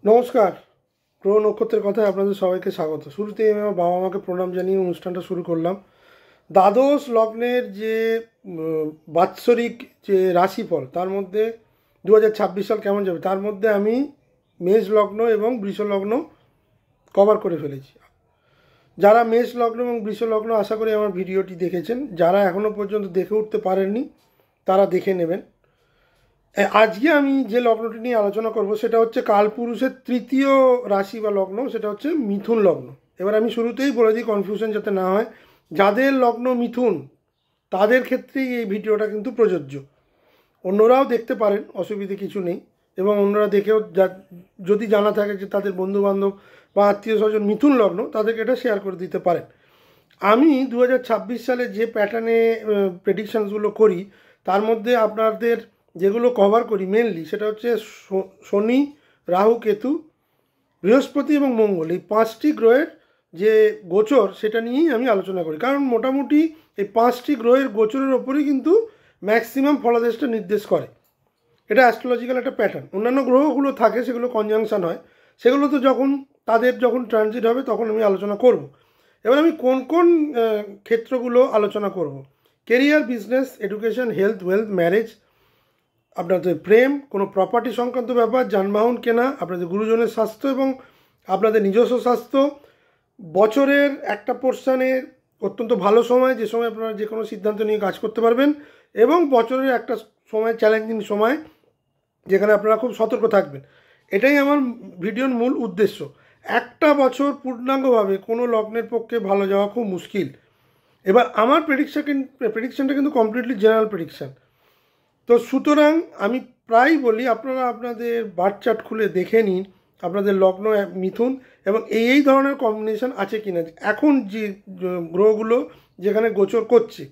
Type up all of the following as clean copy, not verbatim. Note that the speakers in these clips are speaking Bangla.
নমস্কার। গ্রহ নক্ষত্রের কথায় আপনাদের সবাইকে স্বাগত। শুরুতেই আমি আমার বাবা মাকে প্রণাম জানিয়ে অনুষ্ঠানটা শুরু করলাম। দ্বাদশ লগ্নের যে বাৎসরিক যে রাশিফল, তার মধ্যে 2026 সাল কেমন যাবে তার মধ্যে আমি মেষ লগ্ন এবং বৃষ লগ্ন কভার করে ফেলেছি। যারা মেষ লগ্ন এবং বৃষ লগ্ন আশা করি আমার ভিডিওটি দেখেছেন, যারা এখনও পর্যন্ত দেখে উঠতে পারেননি তারা দেখে নেবেন। আজকে আমি যে লগ্নটি নিয়ে আলোচনা করব সেটা হচ্ছে কালপুরুষের তৃতীয় রাশি বা লগ্ন, সেটা হচ্ছে মিথুন লগ্ন। এবার আমি শুরুতেই বলে দিই, কনফিউশন যাতে না হয়। যাদের লগ্ন মিথুন তাদের ক্ষেত্রেই এই ভিডিওটা কিন্তু প্রযোজ্য। অন্যরাও দেখতে পারেন, অসুবিধে কিছু নেই। এবং অন্যরা দেখেও যদি জানা থাকে যে তাদের বন্ধুবান্ধব বা আত্মীয় স্বজন মিথুন লগ্ন, তাদেরকে এটা শেয়ার করে দিতে পারেন। আমি 2026 সালে যে প্যাটার্নে প্রেডিকশানসগুলো করি তার মধ্যে আপনাদের যেগুলো কভার করি মেনলি সেটা হচ্ছে শনি, রাহু, কেতু, বৃহস্পতি এবং মঙ্গল, এই 5টি গ্রহের যে গোচর সেটা নিয়েই আমি আলোচনা করি। কারণ মোটামুটি এই 5টি গ্রহের গোচরের ওপরেই কিন্তু ম্যাক্সিমাম ফলাদেশটা নির্দেশ করে। এটা অ্যাস্ট্রোলজিক্যাল একটা প্যাটার্ন। অন্যান্য গ্রহগুলো থাকে, সেগুলো কনজাংশন হয়, সেগুলো তো যখন ট্রানজিট হবে তখন আমি আলোচনা করব। এবার আমি কোন কোন ক্ষেত্রগুলো আলোচনা করব: career, business, education, health, wealth, marriage, আপনাদের প্রেম, কোনো প্রপার্টি সংক্রান্ত ব্যাপার, যানবাহন কেনা, আপনাদের গুরুজনের স্বাস্থ্য এবং আপনাদের নিজস্ব স্বাস্থ্য, বছরের একটা পোর্শনের অত্যন্ত ভালো সময়, যে সময় আপনারা যে কোনো সিদ্ধান্ত নিয়ে কাজ করতে পারবেন, এবং বছরের একটা সময় চ্যালেঞ্জিং সময় যেখানে আপনারা খুব সতর্ক থাকবেন। এটাই আমার ভিডিওর মূল উদ্দেশ্য। একটা বছর পূর্ণাঙ্গভাবে কোনো লগ্নের পক্ষে ভালো যাওয়া খুব মুশকিল। এবার আমার প্রেডিকশানটা কিন্তু কমপ্লিটলি জেনারেল প্রেডিকশান। তো সুতরাং আমি প্রায় বলি আপনারা আপনাদের বার্থ চার্ট খুলে দেখে নিন আপনাদের লগ্ন মিথুন এবং এই ধরনের কম্বিনেশন আছে কিনা, এখন যে গ্রহগুলো যেখানে গোচর করছে।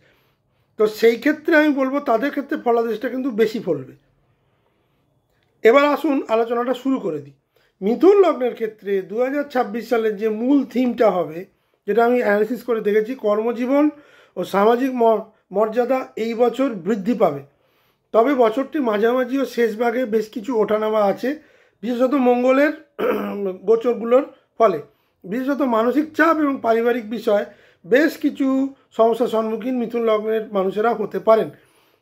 তো সেই ক্ষেত্রে আমি বলবো তাদের ক্ষেত্রে ফলাদেশটা কিন্তু বেশি ফলবে। এবার আসুন আলোচনাটা শুরু করে দিই। মিথুন লগ্নের ক্ষেত্রে 2026 সালের যে মূল থিমটা হবে, যেটা আমি অ্যানালিসিস করে দেখেছি, কর্মজীবন ও সামাজিক মর্যাদা এই বছর বৃদ্ধি পাবে। তবে বছরটির মাঝামাঝি ও শেষ ভাগে বেশ কিছু ওঠানামা আছে, বিশেষত মঙ্গলের গোচরগুলোর ফলে। বিশেষত মানসিক চাপ এবং পারিবারিক বিষয় বেশ কিছু সমস্যার সম্মুখীন মিথুন লগ্নের মানুষেরা হতে পারেন।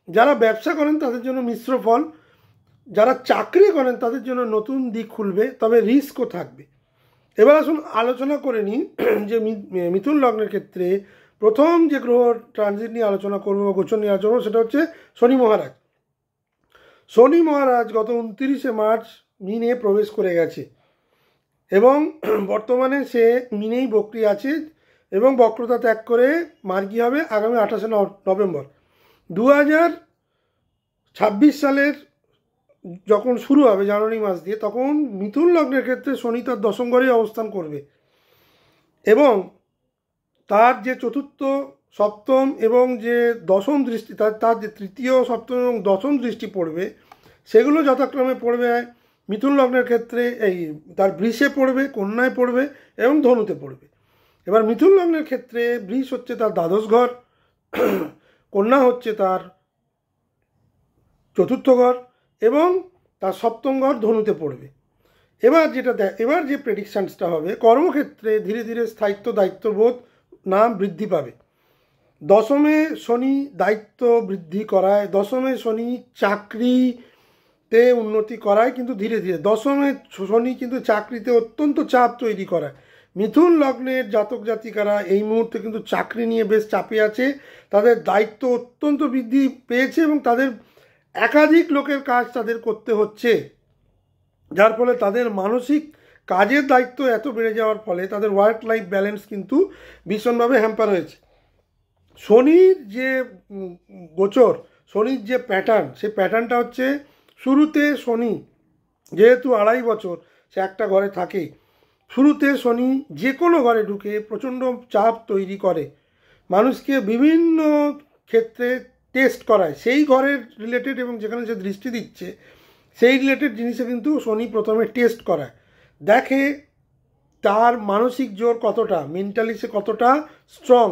যারা ব্যবসা করেন তাদের জন্য মিশ্র ফল, যারা চাকরি করেন তাদের জন্য নতুন দিক খুলবে, তবে রিস্কও থাকবে। এবার আসুন আলোচনা করে নিই যে মিথুন লগ্নের ক্ষেত্রে প্রথম যে গ্রহ ট্রানজিট নিয়ে আলোচনা করবো বা গোচর নিয়ে আলোচনা করবো সেটা হচ্ছে শনি মহারাজ। শনি মহারাজ গত 29শে মার্চ মিনে প্রবেশ করে গেছে এবং বর্তমানে সে মিনেই বক্রি আছে এবং বক্রতা ত্যাগ করে মার্গী হবে আগামী 28শে নভেম্বর 2026 সালের যখন শুরু হবে জানুয়ারি মাস দিয়ে, তখন মিথুন লগ্নের ক্ষেত্রে শনি তার দশম ঘরেই অবস্থান করবে এবং তার যে চতুর্থ, সপ্তম এবং যে দশম দৃষ্টি, তার যে তৃতীয়, সপ্তম এবং দশম দৃষ্টি পড়বে, সেগুলো যথাক্রমে পড়বে মিথুন লগ্নের ক্ষেত্রে তার বৃষে পড়বে, কন্যায় পড়বে এবং ধনুতে পড়বে। এবার মিথুন লগ্নের ক্ষেত্রে বৃষ হচ্ছে তার দ্বাদশ ঘর, কন্যা হচ্ছে তার চতুর্থ ঘর এবং তার সপ্তম ঘর ধনুতে পড়বে। এবার যে প্রেডিকশানসটা হবে, কর্মক্ষেত্রে ধীরে ধীরে স্থায়িত্ব, দায়িত্ববোধ নাম বৃদ্ধি পাবে। দশমে শনি দায়িত্ব বৃদ্ধি করায়, দশমে শনি চাকরিতে উন্নতি করায়, কিন্তু ধীরে ধীরে দশমে শনি কিন্তু চাকরিতে অত্যন্ত চাপ তৈরি করায়। মিথুন লগ্নের জাতক জাতিকারা এই মুহূর্তে কিন্তু চাকরি নিয়ে বেশ চাপে আছে, তাদের দায়িত্ব অত্যন্ত বৃদ্ধি পেয়েছে এবং তাদের একাধিক লোকের কাজ তাদের করতে হচ্ছে, যার ফলে তাদের মানসিক কাজের দায়িত্ব এত বেড়ে যাওয়ার ফলে তাদের ওয়ার্ক লাইফ ব্যালেন্স কিন্তু ভীষণভাবে হ্যাম্পার হয়েছে। শনির যে গোচর, শনির যে প্যাটার্ন, সেই প্যাটার্নটা হচ্ছে শুরুতে শনি যেহেতু 2.5 বছর সে একটা ঘরে থাকে, শুরুতে শনি যে কোনো ঘরে ঢুকে প্রচণ্ড চাপ তৈরি করে, মানুষকে বিভিন্ন ক্ষেত্রে টেস্ট করায়, সেই ঘরের রিলেটেড এবং যেখানে সে দৃষ্টি দিচ্ছে সেই রিলেটেড জিনিসে কিন্তু শনি প্রথমে টেস্ট করায়, দেখে তার মানসিক জোর কতটা, মেন্টালি সে কতটা স্ট্রং,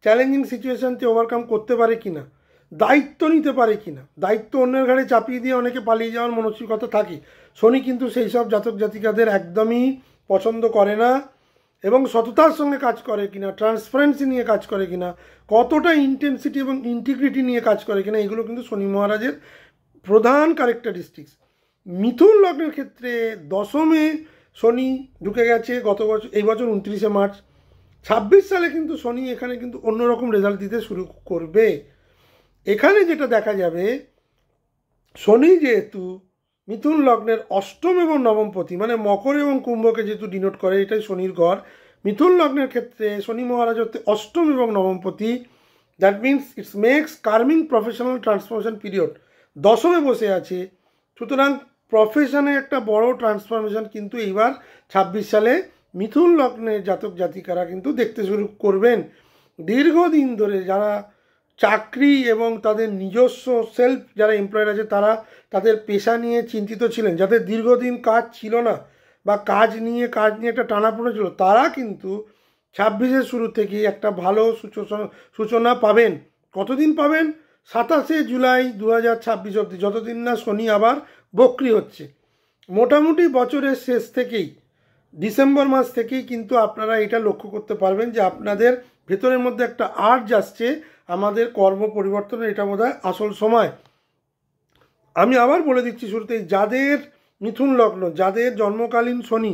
চ্যালেঞ্জিং সিচুয়েশানকে ওভারকাম করতে পারে কি না। দায়িত্ব নিতে পারে কিনা, দায়িত্ব অন্যের ঘাড়ে চাপিয়ে দিয়ে অনেকে পালিয়ে যাওয়ার মানসিকতা থাকে। শনি কিন্তু সেই সব জাতক জাতিকাদের একদমই পছন্দ করে না, এবং সততার সঙ্গে কাজ করে কিনা, ট্রান্সপারেন্সি নিয়ে কাজ করে কিনা, কতটা ইন্টেন্সিটি এবং ইন্টিগ্রিটি নিয়ে কাজ করে কিনা, এগুলো কিন্তু শনি মহারাজের প্রধান ক্যারেক্টারিস্টিক্স। মিথুন লগ্নের ক্ষেত্রে দশমে শনি ঢুকে গেছে গত বছর, এই বছর 29শে মার্চ। 26 সালে কিন্তু শনি এখানে কিন্তু অন্যরকম রেজাল্ট দিতে শুরু করবে। এখানে যেটা দেখা যাবে, শনি যেহেতু মিথুন লগ্নের অষ্টম এবং নবমপতি, মানে মকর এবং কুম্ভকে যেহেতু ডিনোট করে, এটাই শনির ঘর। মিথুন লগ্নের ক্ষেত্রে শনি মহারাজ হচ্ছে অষ্টম এবং নবমপতি। That means it's makes karmic professional transformation period. দশমে বসে আছে, সুতরাং প্রফেশনে একটা বড় ট্রান্সফরমেশন কিন্তু এইবার 26 সালে মিথুন লগ্নের জাতক জাতিকারা কিন্তু দেখতে শুরু করবেন। দীর্ঘদিন ধরে যারা চাকরি এবং তাদের নিজস্ব সেলফ যারা এমপ্লয়ার আছে, তারা তাদের পেশা নিয়ে চিন্তিত ছিলেন, যাদের দীর্ঘদিন কাজ ছিল না বা কাজ নিয়ে একটা টানাপোড়েন ছিল, তারা কিন্তু 26-এর শুরু থেকেই একটা ভালো সূচনা পাবেন। কতদিন পাবেন? 27শে জুলাই 2026 অবধি, যতদিন না শনি আবার বক্রি হচ্ছে। মোটামুটি বছরের শেষ থেকেই, ডিসেম্বর মাস থেকেই কিন্তু আপনারা এটা লক্ষ্য করতে পারবেন যে আপনাদের ভেতরের মধ্যে একটা আর্জ আসছে, আমাদের কর্ম পরিবর্তনের এটা বোধহয় আসল সময়। আমি আবার বলে দিচ্ছি শুরুতেই, যাদের মিথুন লগ্ন, যাদের জন্মকালীন শনি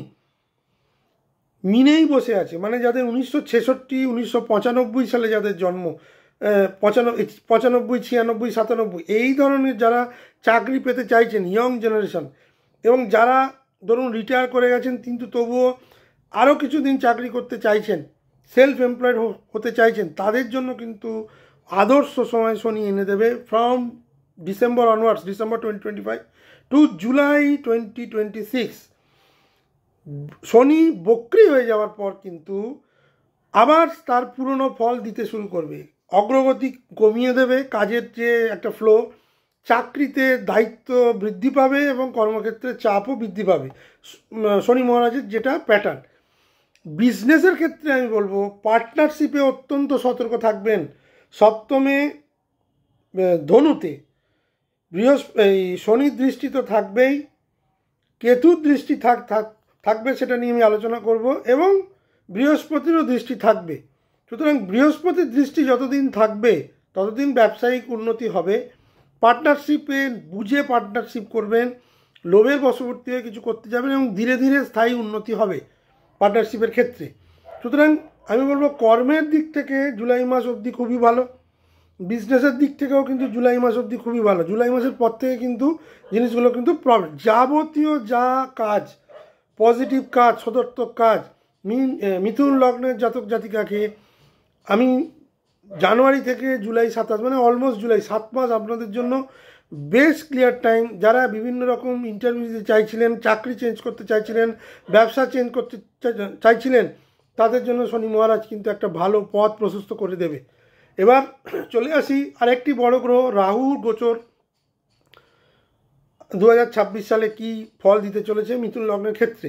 মিনেই বসে আছে, মানে যাদের 1966, 1995 সালে যাদের জন্ম, 95, 96, 97, এই ধরনের যারা চাকরি পেতে চাইছেন, ইয়ং জেনারেশন, এবং যারা ধরুন রিটায়ার করে গেছেন কিন্তু তবুও আরও কিছুদিন চাকরি করতে চাইছেন, সেলফ এমপ্লয়েড হতে চাইছেন, তাদের জন্য কিন্তু আদর্শ সময় শনি এনে দেবে। From December onwards, December 2025 to July 2026, শনি বক্রি হয়ে যাওয়ার পর কিন্তু আবার তার পুরনো ফল দিতে শুরু করবে। অগ্রগতি কমিয়ে দেবে, কাজের যে একটা ফ্লো, চাকরিতে দায়িত্ব বৃদ্ধি পাবে এবং কর্মক্ষেত্রে চাপও বৃদ্ধি পাবে, শনি মহারাজের যেটা প্যাটার্ন। বিজনেসের ক্ষেত্রে আমি বলবো পার্টনারশিপে অত্যন্ত সতর্ক থাকবেন। সপ্তমে ধনুতে এই শনির দৃষ্টি তো থাকবেই, কেতুর দৃষ্টি থাকবে, সেটা নিয়ে আমি আলোচনা করব, এবং বৃহস্পতিরও দৃষ্টি থাকবে। সুতরাং বৃহস্পতির দৃষ্টি যতদিন থাকবে ততদিন ব্যবসায়িক উন্নতি হবে। পার্টনারশিপে বুঝে পার্টনারশিপ করবেন, লোভের বশবর্তী হয়ে কিছু করতে যাবেন, এবং ধীরে ধীরে স্থায়ী উন্নতি হবে পার্টনারশিপের ক্ষেত্রে। সুতরাং আমি বলবো কর্মের দিক থেকে জুলাই মাস অবধি খুবই ভালো, বিজনেসের দিক থেকেও কিন্তু জুলাই মাস অবধি খুবই ভালো। জুলাই মাসের পর থেকে কিন্তু জিনিসগুলো কিন্তু প্রবলেম, যাবতীয় যা কাজ, পজিটিভ কাজ, সদর্থক কাজ, মিথুন লগ্নের জাতক জাতিকাকে আমি জানুয়ারি থেকে জুলাই 27, মানে অলমোস্ট জুলাই 7 মাস আপনাদের জন্য বেশ ক্লিয়ার টাইম। যারা বিভিন্ন রকম ইন্টারভিউ দিতে চাইছিলেন, চাকরি চেঞ্জ করতে চাইছিলেন, ব্যবসা চেঞ্জ করতে চাইছিলেন, তাদের জন্য শনি মহারাজ কিন্তু একটা ভালো পথ প্রশস্ত করে দেবে। এবার চলে আসি আরেকটি বড় গ্রহ রাহু গোচর 2026 সালে কি ফল দিতে চলেছে মিথুন লগ্নের ক্ষেত্রে।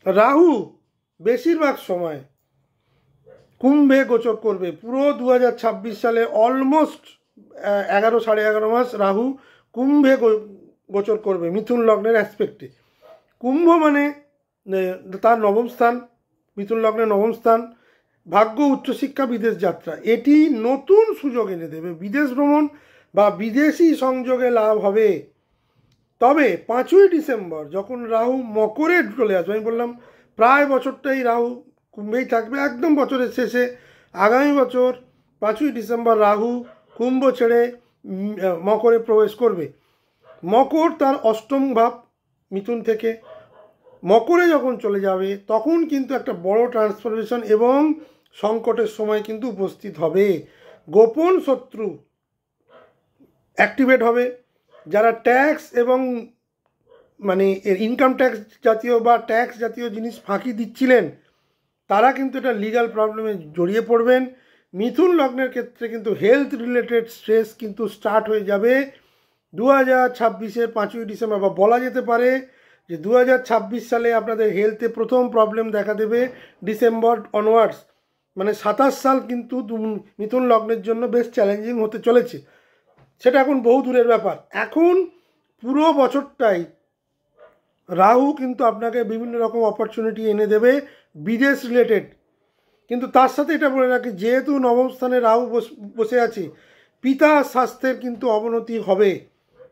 রাহু বেশিরভাগ সময় কুম্ভে গোচর করবে। পুরো 2026 সালে অলমোস্ট 11 মাস রাহু কুম্ভে গোচর করবে মিথুন লগ্নের অ্যাসপেক্টে। কুম্ভ মানে তার নবম স্থান, মিথুন লগ্নের নবম স্থান, ভাগ্য, উচ্চশিক্ষা, বিদেশ যাত্রা, এটি নতুন সুযোগ এনে দেবে। বিদেশ ভ্রমণ বা বিদেশি সংযোগে লাভ হবে। তবে 5ই ডিসেম্বর যখন রাহু মকরে চলে আসবে, আমি বললাম প্রায় বছরটাই রাহু কুম্ভেই থাকবে, একদম বছরের শেষে আগামী বছর 5ই ডিসেম্বর রাহু কুম্ভ ছেড়ে মকরে প্রবেশ করবে। মকর তার অষ্টম ভাব, মিথুন থেকে মকরে যখন চলে যাবে তখন কিন্তু একটা বড় ট্রান্সফরমেশন এবং সংকটের সময় কিন্তু উপস্থিত হবে। গোপন শত্রু অ্যাক্টিভেট হবে। যারা ট্যাক্স এবং মানে ইনকাম ট্যাক্স জাতীয় বা ট্যাক্স জাতীয় জিনিস ফাঁকি দিচ্ছিলেন, তারা কিন্তু এটা লিগ্যাল প্রবলেমে জড়িয়ে পড়বেন। মিথুন লগ্নের ক্ষেত্রে কিন্তু হেলথ রিলেটেড স্ট্রেস কিন্তু স্টার্ট হয়ে যাবে 2026-এর 5ই ডিসেম্বর, বা বলা যেতে পারে যে 2026 সালে আপনাদের হেলথে প্রথম প্রবলেম দেখা দেবে ডিসেম্বর অনওয়ার্ডস। মানে 27 সাল কিন্তু মিথুন লগ্নের জন্য বেশ চ্যালেঞ্জিং হতে চলেছে। সেটা এখন বহু দূরের ব্যাপার। এখন পুরো বছরটাই রাহু কিন্তু আপনাকে বিভিন্ন রকম অপরচুনিটি এনে দেবে বিদেশ রিলেটেড। কিন্তু তার সাথে এটা বলে রাখি, যেহেতু নবম স্থানে রাহু বসে আছে, পিতার স্বাস্থ্যের কিন্তু অবনতি হবে,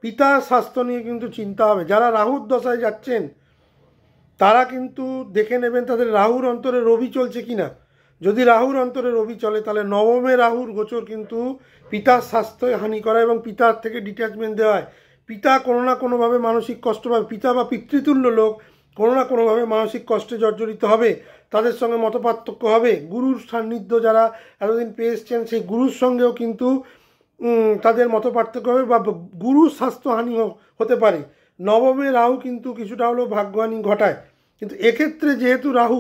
পিতার স্বাস্থ্য নিয়ে কিন্তু চিন্তা হবে। যারা রাহুর দশায় যাচ্ছেন তারা কিন্তু দেখে নেবেন তাদের রাহুর অন্তরে রবি চলছে কিনা। যদি রাহুর অন্তরে রবি চলে তাহলে নবমে রাহুর গোচর কিন্তু পিতার স্বাস্থ্য হানি করা এবং পিতার থেকে ডিট্যাচমেন্ট দেওয়ায় পিতা কোনো না কোনোভাবে মানসিক কষ্ট পাবে। পিতা বা পিতৃতুল্য লোক কোনো না কোনোভাবে মানসিক কষ্টে জর্জরিত হবে, তাদের সঙ্গে মতপার্থক্য হবে। গুরুর সান্নিধ্য যারা এতদিন পেয়ে এসছেন সেই গুরুর সঙ্গেও কিন্তু তাদের মতপার্থক্য হবে বা গুরুর স্বাস্থ্যহানি হতে পারে। নবমে রাহু কিন্তু কিছুটা হলেও ভাগ্যহানি ঘটায়। কিন্তু এক্ষেত্রে যেহেতু রাহু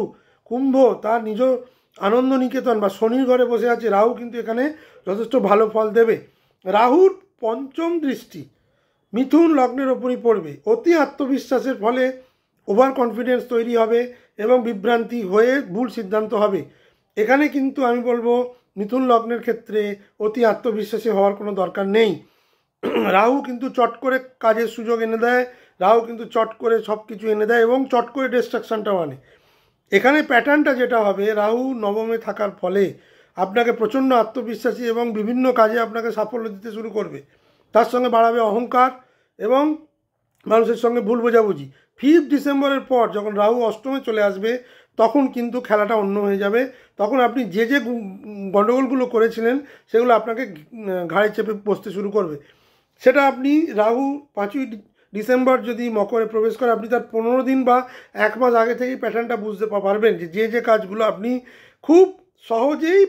কুম্ভ তার নিজ আনন্দ নিকেতন বা শনির ঘরে বসে আছে, রাহু কিন্তু এখানে যথেষ্ট ভালো ফল দেবে। রাহুর পঞ্চম দৃষ্টি মিথুন লগ্নের ওপরই পড়বে। অতি আত্মবিশ্বাসের ফলে ওভার কনফিডেন্স তৈরি হবে এবং বিভ্রান্তি হয়ে ভুল সিদ্ধান্ত হবে। এখানে কিন্তু আমি বলবো মিথুন লগ্নের ক্ষেত্রে অতি আত্মবিশ্বাসী হওয়ার কোনো দরকার নেই। রাহু কিন্তু চট করে কাজের সুযোগ এনে দেয়, রাহু কিন্তু চট করে সব কিছু এনে দেয় এবং চট করে ডিস্ট্রাকশনটাও আনে। এখানে প্যাটার্নটা যেটা হবে, রাহু নবমে থাকার ফলে আপনাকে প্রচণ্ড আত্মবিশ্বাসী এবং বিভিন্ন কাজে আপনাকে সাফল্য দিতে শুরু করবে। তার সঙ্গে বাড়াবে অহংকার এবং মানুষের সঙ্গে ভুল বোঝাবুঝি। 5 ডিসেম্বরের পর যখন রাহু অষ্টমে চলে আসবে তখন কিন্তু খেলাটা অন্য হয়ে যাবে। তখন আপনি যে যে গণ্ডগোলগুলো করেছিলেন সেগুলো আপনাকে ঘাড়ে চেপে বসতে শুরু করবে। সেটা আপনি রাহু 5ই ডিসেম্বর যদি মকরে প্রবেশ করে আপনি তার 15 দিন বা 1 মাস আগে থেকেই প্যাটার্নটা বুঝতে পারবেন যে যে কাজগুলো আপনি খুব সহজেই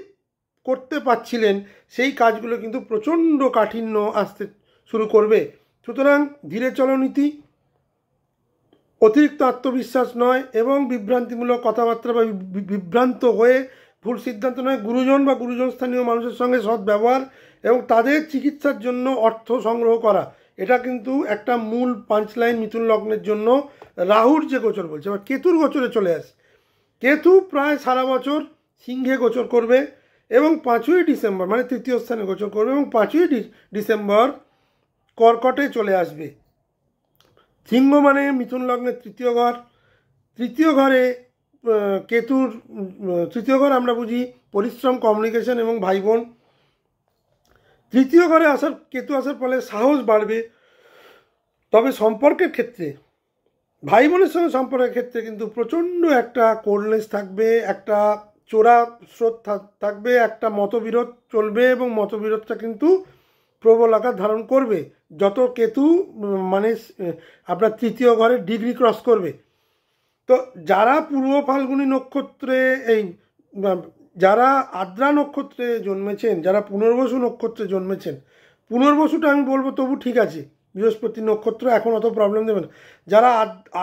করতে পারছিলেন সেই কাজগুলো কিন্তু প্রচণ্ড কাঠিন্য আসতে শুরু করবে। সুতরাং ধীরে চলনীতি, অতিরিক্ত আত্মবিশ্বাস নয় এবং বিভ্রান্তিমূলক কথাবার্তা বা বিভ্রান্ত হয়ে ভুল সিদ্ধান্ত নয়, গুরুজন বা গুরুজন স্থানীয় মানুষের সঙ্গে সৎ ব্যবহার এবং তাদের চিকিৎসার জন্য অর্থ সংগ্রহ করা, এটা কিন্তু একটা মূল পাঁচলাইন মিথুন লগ্নের জন্য। রাহুর যে গোচর বলছে, এবার কেতুর গোচরে চলে আসে। কেতু প্রায় সারা বছর সিংহে গোচর করবে এবং 5ই ডিসেম্বর মানে তৃতীয় স্থানে গোচর করবে এবং 5ই ডিসেম্বর কর্কটে চলে আসবে। সিংহ মানে মিথুন লগ্নের তৃতীয় ঘর। তৃতীয় ঘরে কেতুর তৃতীয় ঘর আমরা বুঝি পরিশ্রম, কমিউনিকেশন এবং ভাই বোন। তৃতীয় ঘরে কেতু আসার ফলে সাহস বাড়বে। তবে সম্পর্কের ক্ষেত্রে ভাই বোনের সঙ্গে সম্পর্কের ক্ষেত্রে কিন্তু প্রচণ্ড একটা কোল্ডনেস থাকবে, একটা চোরা স্রোত থাকবে, একটা মতবিরোধ চলবে এবং মতবিরোধটা কিন্তু প্রবল আকার ধারণ করবে যত কেতু মানে আপনার তৃতীয় ঘরে ডিগ্রি ক্রস করবে। তো যারা পূর্ব ফাল্গুনী নক্ষত্রে যারা আদ্রা নক্ষত্রে জন্মেছেন, যারা পুনর্বসু নক্ষত্রে জন্মেছেন, পুনর্বসুটা আমি বলবো তবু ঠিক আছে, বৃহস্পতি নক্ষত্র এখন অত প্রবলেম দেবে না। যারা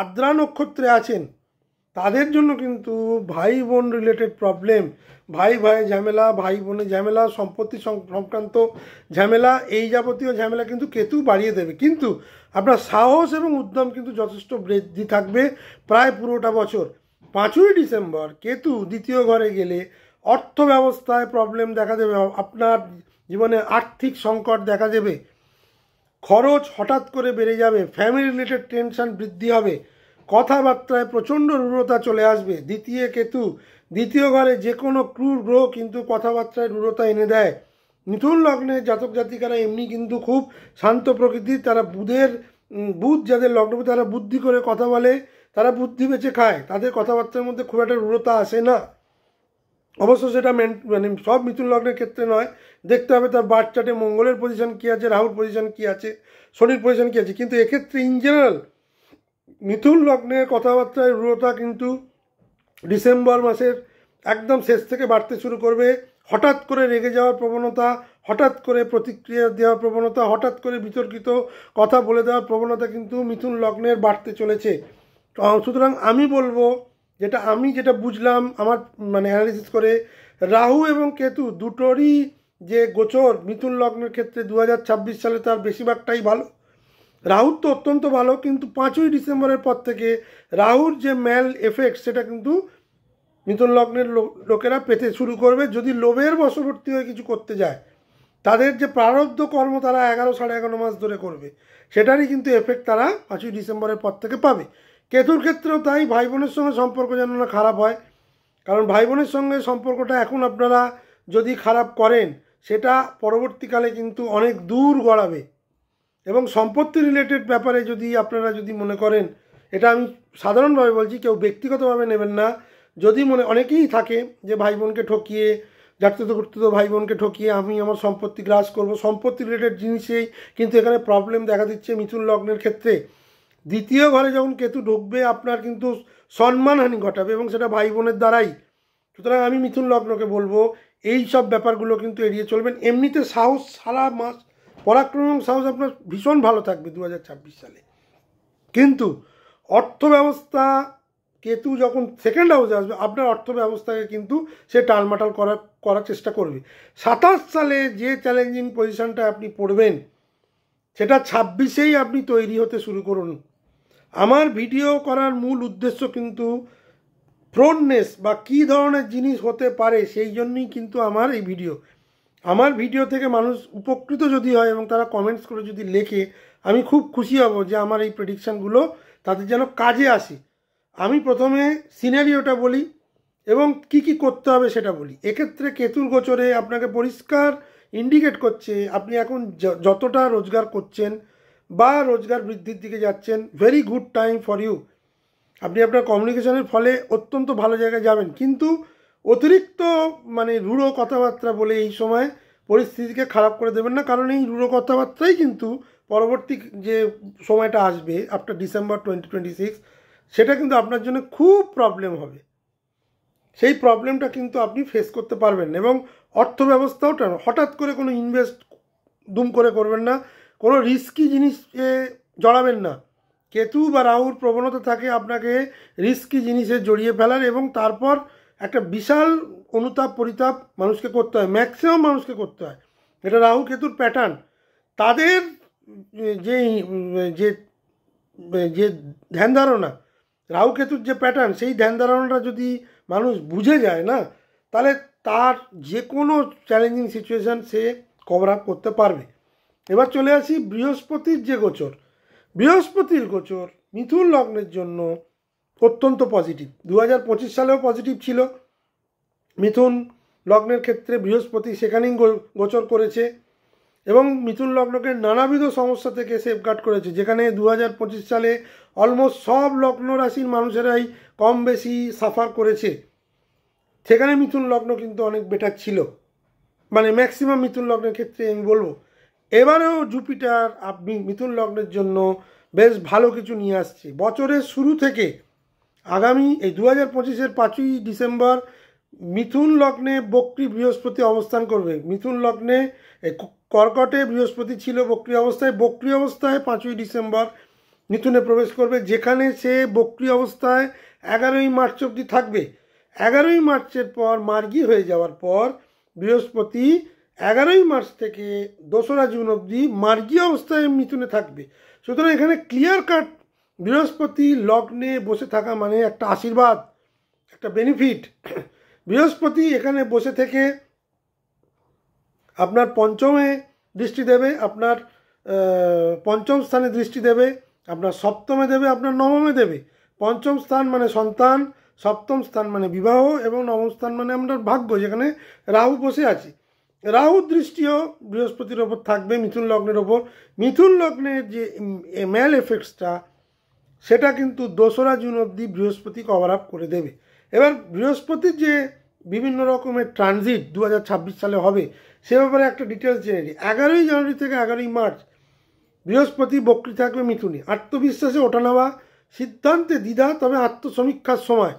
আদ্রা নক্ষত্রে আছেন তাদের জন্য কিন্তু ভাই বোন রিলেটেড প্রবলেম, ভাই ঝামেলা, ভাই বোনের ঝামেলা, সম্পত্তি সংক্রান্ত ঝামেলা, এই যাবতীয় ঝামেলা কিন্তু কেতু বাড়িয়ে দেবে। কিন্তু আপনার সাহস এবং উদ্যম কিন্তু যথেষ্ট বৃদ্ধি থাকবে প্রায় পুরোটা বছর। 5ই ডিসেম্বর কেতু দ্বিতীয় ঘরে গেলে অর্থ ব্যবস্থায় প্রবলেম দেখা দেবে, আপনার জীবনে আর্থিক সংকট দেখা দেবে, খরচ হঠাৎ করে বেড়ে যাবে, ফ্যামিলি রিলেটেড টেনশন বৃদ্ধি হবে, কথাবার্তায় প্রচণ্ড রূঢ়তা চলে আসবে। দ্বিতীয় ঘরে যে কোনো ক্রূর গ্রহ কিন্তু কথাবার্তায় রূঢ়তা এনে দেয়। মিথুন লগ্নে জাতক জাতিকারা এমনি কিন্তু খুব শান্ত প্রকৃতির, তারা বুধ যাদের লগ্ন তারা বুদ্ধি করে কথা বলে, তারা বুদ্ধি বেঁচে খায়, তাদের কথাবার্তার মধ্যে খুব একটা রূঢ়তা আসে না। অবশ্য সেটা মানে সব মিথুন লগ্নের ক্ষেত্রে নয়, দেখতে হবে তার বার্থ চার্টে মঙ্গলের পজিশন কী আছে, রাহুর পজিশন কী আছে, শনির পজিশন কী আছে। কিন্তু এক্ষেত্রে ইন জেনারেল মিথুন লগ্নের কথাবার্তায় রূঢ়তা কিন্তু ডিসেম্বর মাসের একদম শেষ থেকে বাড়তে শুরু করবে। হঠাৎ করে রেগে যাওয়ার প্রবণতা, হঠাৎ করে প্রতিক্রিয়া দেওয়ার প্রবণতা, হঠাৎ করে বিতর্কিত কথা বলে দেওয়ার প্রবণতা কিন্তু মিথুন লগ্নের বাড়তে চলেছে। সুতরাং আমি বলবো যেটা বুঝলাম আমার মানে অ্যানালিসিস করে, রাহু এবং কেতু দুটোরই যে গোচর মিথুন লগ্নের ক্ষেত্রে 2026 সালে তার বেশিরভাগটাই ভালো। রাহুর তো অত্যন্ত ভালো, কিন্তু 5ই ডিসেম্বরের পর থেকে রাহুর যে ম্যাল এফেক্ট সেটা কিন্তু মিথুন লগ্নের লোকেরা পেতে শুরু করবে যদি লোভের বশবর্তী হয়ে কিছু করতে যায়। তাদের যে প্রারব্ধ কর্ম তারা 11 সাড়ে 11 মাস ধরে করবে, সেটারই কিন্তু এফেক্ট তারা 5ই ডিসেম্বরের পর থেকে পাবে। কেতুর ক্ষেত্রেও তাই, ভাই বোনের সঙ্গে সম্পর্ক যেন না খারাপ হয়, কারণ ভাই বোনের সঙ্গে সম্পর্কটা এখন আপনারা যদি খারাপ করেন সেটা পরবর্তীকালে কিন্তু অনেক দূর গড়াবে। এবং সম্পত্তি রিলেটেড ব্যাপারে যদি আপনারা যদি মনে করেন, এটা আমি সাধারণভাবে বলছি, কেউ ব্যক্তিগতভাবে নেবেন না, যদি অনেকেই থাকে যে ভাই বোনকে ঠকিয়ে, জাততো করতো ভাই বোনকে ঠকিয়ে আমি আমার সম্পত্তি গ্রাস করব, সম্পত্তি রিলেটেড জিনিসেই কিন্তু এখানে প্রবলেম দেখা দিচ্ছে মিথুন লগ্নের ক্ষেত্রে। দ্বিতীয় ঘরে যখন কেতু ঢুকবে আপনার কিন্তু সম্মানহানি ঘটাবে, এবং সেটা ভাই বোনের দ্বারাই। সুতরাং আমি মিথুন লগ্নকে বলবো এই সব ব্যাপারগুলো কিন্তু এড়িয়ে চলবেন। এমনিতে সাহস সারা মাস, পরাক্রম এবং সাহস আপনার ভীষণ ভালো থাকবে 2026 সালে। কিন্তু অর্থ ব্যবস্থা, কেতু যখন সেকেন্ড হাউসে আসবে আপনার অর্থ ব্যবস্থাকে কিন্তু সে টালমাটাল করার চেষ্টা করবে। 27 সালে যে চ্যালেঞ্জিং পজিশনটা আপনি পড়বেন সেটা 26-এই আপনি তৈরি হতে শুরু করুন। আমার ভিডিও করার মূল উদ্দেশ্য কিন্তু প্রোননেস বা কী ধরনের জিনিস হতে পারে সেই জন্যই কিন্তু আমার এই ভিডিও। আমার ভিডিও থেকে মানুষ উপকৃত যদি হয় এবং তারা কমেন্টস করে যদি লেখে, আমি খুব খুশি হব যে আমার এই প্রেডিকশানগুলো তাদের যেন কাজে আসে। আমি প্রথমে সিনারিওটা বলি এবং কি কি করতে হবে সেটা বলি। এক্ষেত্রে কেতুর গোচরে আপনাকে পরিষ্কার ইন্ডিকেট করছে আপনি এখন যতটা রোজগার করছেন বা রোজগার বৃদ্ধির দিকে যাচ্ছেন, very good time for you. আপনি আপনার কমিউনিকেশনের ফলে অত্যন্ত ভালো জায়গায় যাবেন, কিন্তু অতিরিক্ত রূঢ় কথাবার্তা বলে এই সময় পরিস্থিতিকে খারাপ করে দেবেন না, কারণ এই রূঢ় কথাবার্তাই কিন্তু পরবর্তী যে সময়টা আসবে আফটার ডিসেম্বর 2026 সেটা কিন্তু আপনার জন্য খুব প্রবলেম হবে। সেই প্রবলেমটা কিন্তু আপনি ফেস করতে পারবেন না। এবং অর্থ ব্যবস্থাও হঠাৎ করে কোনো ইনভেস্ট দুম করে করবেন না, কোনো রিস্কি জিনিসে জড়াবেন না। কেতু বা রাহুর প্রবণতা থাকে আপনাকে রিস্কি জিনিসে জড়িয়ে ফেলার, এবং তারপর একটা বিশাল অনুতাপ পরিতাপ মানুষকে করতে হয়, ম্যাক্সিমাম মানুষকে করতে হয়। এটা রাহু কেতুর প্যাটার্ন। তাদের যে যে যে ধ্যান ধারণা, রাহু কেতুর যে প্যাটার্ন, সেই ধ্যান ধারণাটা যদি মানুষ বুঝে যায় না, তাহলে তার যে কোনো চ্যালেঞ্জিং সিচুয়েশান সে কভার আপ করতে পারবে। এবার চলে আসি বৃহস্পতির যে গোচর। বৃহস্পতির গোচর মিথুন লগ্নের জন্য অত্যন্ত পজিটিভ। 2025 সালেও পজিটিভ ছিল মিথুন লগ্নের ক্ষেত্রে। বৃহস্পতি সেখানেই গোচর করেছে এবং মিথুন লগ্নকে নানাবিধ সমস্যা থেকে সেফগার্ড করেছে, যেখানে 2025 সালে অলমোস্ট সব লগ্ন রাশির মানুষেরাই কম বেশি সাফার করেছে। সেখানে মিথুন লগ্ন কিন্তু অনেক বেটার ছিল, ম্যাক্সিমাম মিথুন লগ্নের ক্ষেত্রে আমি বলবো। এবারেও জুপিটার আপনি মিথুন লগ্নের জন্য বেশ ভালো কিছু নিয়ে আসছে। বছরের শুরু থেকে আগামী এই 2025-এর 5ই ডিসেম্বর মিথুন লগ্নে বক্রী বৃহস্পতি অবস্থান করবে। মিথুন লগ্নে কর্কটে বৃহস্পতি ছিল বক্রী অবস্থায়, বক্রী অবস্থায় 5ই ডিসেম্বর মিথুনে প্রবেশ করবে, যেখানে সে বক্রী অবস্থায় 11ই মার্চ অবধি থাকবে। 11ই মার্চের পর মার্গী হয়ে যাওয়ার পর বৃহস্পতি 11ই মার্চ থেকে 2রা জুন অবধি মার্গী অবস্থায় মিথুনে থাকবে। সুতরাং এখানে ক্লিয়ার কাট বৃহস্পতি লগ্নে বসে থাকা মানে একটা আশীর্বাদ, একটা বেনিফিট। বৃহস্পতি এখানে বসে থেকে আপনার পঞ্চমে দৃষ্টি দেবে, আপনার পঞ্চম স্থানে দৃষ্টি দেবে, আপনার সপ্তমে দেবে, আপনার নবমে দেবে। পঞ্চম স্থান মানে সন্তান, সপ্তম স্থান মানে বিবাহ, এবং নবম স্থান মানে আপনার ভাগ্য, যেখানে রাহু বসে আছে। রাহুর দৃষ্টিও বৃহস্পতির ওপর থাকবে মিথুন লগ্নের ওপর। মিথুন লগ্নের যে ম্যাল এফেক্টসটা সেটা কিন্তু 2রা জুন অবধি বৃহস্পতি কভার আপ করে দেবে। এবার বৃহস্পতির যে বিভিন্ন রকমের ট্রানজিট 2026 সালে হবে সে ব্যাপারে একটা ডিটেলস জেনে নিই। 11ই জানুয়ারি থেকে 11ই মার্চ বৃহস্পতি বক্রী থাকবে মিথুনে। আত্মবিশ্বাসে ওঠানামা, সিদ্ধান্তে দ্বিধা, তবে আত্মসমীক্ষার সময়।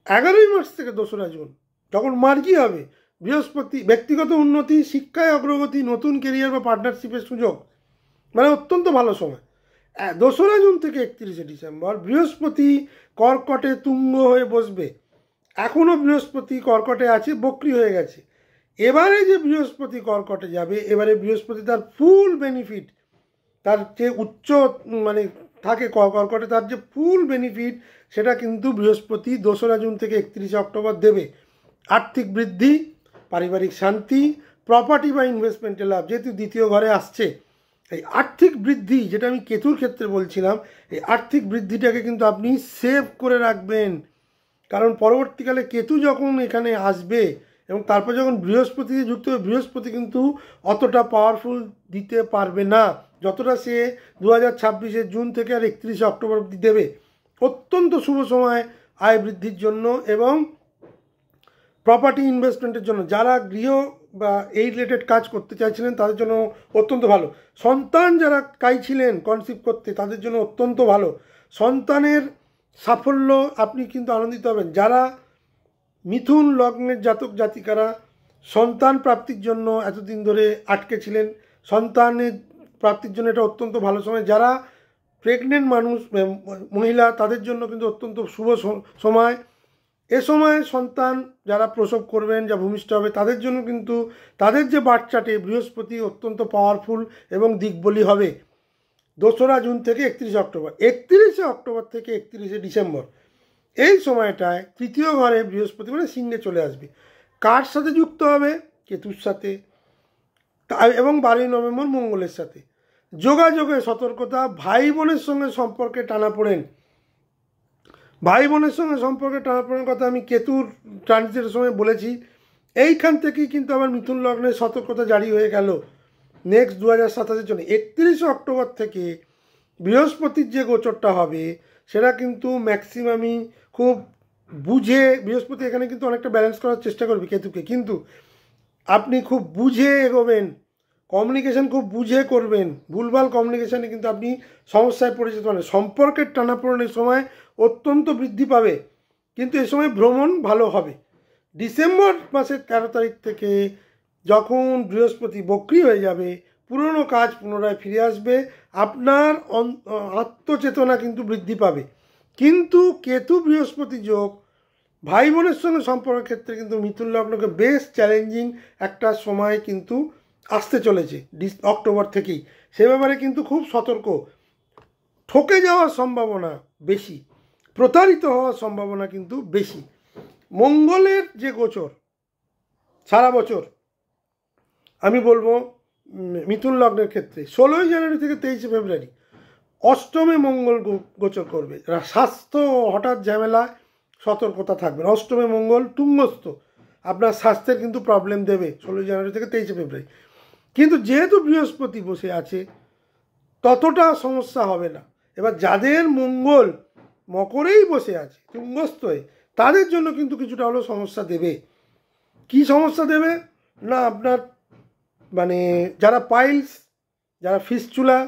11ই মার্চ থেকে 2রা জুন যখন মার্গী হবে বৃহস্পতি, ব্যক্তিগত উন্নতি, শিক্ষায় অগ্রগতি, নতুন কেরিয়ার বা পার্টনারশিপের সুযোগ, অত্যন্ত ভালো সময়। 2রা জুন থেকে 31শে ডিসেম্বর বৃহস্পতি কর্কটে তুঙ্গ হয়ে বসবে। এখনও বৃহস্পতি কর্কটে আছে, বক্রী হয়ে গেছে। এবারে যে বৃহস্পতি কর্কটে যাবে, এবারে বৃহস্পতি তার ফুল বেনিফিট, তার যে উচ্চ থাকে কর্কটে, তার যে ফুল বেনিফিট সেটা কিন্তু বৃহস্পতি 2রা জুন থেকে 31শে অক্টোবর দেবে। আর্থিক বৃদ্ধি, পারিবারিক শান্তি, প্রপার্টি বা ইনভেস্টমেন্টের লাভ, যেহেতু দ্বিতীয় ঘরে আসছে, এই আর্থিক বৃদ্ধি যেটা আমি কেতুর ক্ষেত্রে বলছিলাম, এই আর্থিক বৃদ্ধিটাকে কিন্তু আপনি সেভ করে রাখবেন। কারণ পরবর্তীকালে কেতু যখন এখানে আসবে এবং তারপর যখন বৃহস্পতি যুক্ত হবে, বৃহস্পতি কিন্তু অতটা পাওয়ারফুল দিতে পারবে না যতটা সে 2026 জুন থেকে আর 31 অক্টোবর অবধি দেবে। অত্যন্ত শুভ সময় আয় বৃদ্ধির জন্য এবং প্রপার্টি ইনভেস্টমেন্টের জন্য। যারা গৃহ বা এই রিলেটেড কাজ করতে চাইছিলেন তাদের জন্য অত্যন্ত ভালো। সন্তান যারা চাইছিলেন কনসিভ করতে তাদের জন্য অত্যন্ত ভালো। সন্তানের সাফল্য আপনি কিন্তু আনন্দিত হবেন। যারা মিথুন লগ্নের জাতক জাতিকারা সন্তান প্রাপ্তির জন্য এতদিন ধরে আটকে ছিলেন, সন্তানের প্রাপ্তির জন্য এটা অত্যন্ত ভালো সময়। যারা প্রেগনেন্ট মানুষ মহিলা তাদের জন্য কিন্তু অত্যন্ত শুভ সময়। এ সময় সন্তান যারা প্রসব করবেন, যা ভূমিষ্ঠ হবে, তাদের জন্য কিন্তু তাদের যে বাচ্চাটে বৃহস্পতি অত্যন্ত পাওয়ারফুল এবং দিকবলি হবে 2রা জুন থেকে 31 অক্টোবর। 31 অক্টোবর থেকে 31 ডিসেম্বর এই সময়টায় তৃতীয় ঘরে বৃহস্পতি মানে সিংহে চলে আসবে। কার সাথে যুক্ত হবে? কেতুর সাথে, এবং 12 নভেম্বর মঙ্গলের সাথে। যোগাযোগে সতর্কতা, ভাই বোনের সঙ্গে সম্পর্কে টানাপোড়েন। ভাই বোনের সঙ্গে সম্পর্কে টানাপোড়েন কথা আমি কেতুর ট্রানজিটের সময় বলেছি। এইখান থেকেই কিন্তু আমার মিথুন লগ্নের সতর্কতা জারি হয়ে গেল নেক্সট 2027 জন্য। 31 অক্টোবর থেকে বৃহস্পতির যে গোচরটা হবে সেটা কিন্তু ম্যাক্সিমামই খুব বুঝে, বৃহস্পতি এখানে কিন্তু অনেকটা ব্যালেন্স করার চেষ্টা করবে কেতুকে, কিন্তু আপনি খুব বুঝে এগোবেন, কমিউনিকেশান খুব বুঝে করবেন। ভুলভাল কমিউনিকেশানে কিন্তু আপনি সমস্যায় পড়ে যেতে পারেন। সম্পর্কের টানাপোড়েনের সময় অত্যন্ত বৃদ্ধি পাবে, কিন্তু এ সময় ভ্রমণ ভালো হবে। ডিসেম্বর মাসের 13 তারিখ থেকে যখন বৃহস্পতি বক্রী হয়ে যাবে, পুরনো কাজ পুনরায় ফিরে আসবে, আপনার আত্মচেতনা কিন্তু বৃদ্ধি পাবে। কিন্তু কেতু বৃহস্পতি যোগ ভাই বোনের সঙ্গে সম্পর্কের ক্ষেত্রে কিন্তু মিথুন লগ্নকে বেশ চ্যালেঞ্জিং একটা সময় কিন্তু আসতে চলেছে অক্টোবর থেকেই। সে ব্যাপারে কিন্তু খুব সতর্ক। ঠকে যাওয়ার সম্ভাবনা বেশি, প্রতারিত হওয়ার সম্ভাবনা কিন্তু বেশি। মঙ্গলের যে গোচর সারা বছর আমি বলবো মিথুন লগ্নের ক্ষেত্রে 16 জানুয়ারি থেকে 23 ফেব্রুয়ারি অষ্টমে মঙ্গল গোচর করবে। স্বাস্থ্য হঠাৎ ঝামেলা, সতর্কতা থাকবেন। অষ্টমে মঙ্গল তুঙ্গস্থ, আপনার স্বাস্থ্যের কিন্তু প্রবলেম দেবে 16 জানুয়ারি থেকে 23 ফেব্রুয়ারি। কিন্তু যেহেতু বৃহস্পতি বসে আছে ততটা সমস্যা হবে না। এবার যাদের মঙ্গল মকরেই বসে আছে তুঙ্গস্থ হয়ে, তাদের জন্য কিন্তু কিছুটা হলেও সমস্যা দেবে। কি সমস্যা দেবে না, আপনার মানে যারা পাইলস, যারা ফিস্চুলা,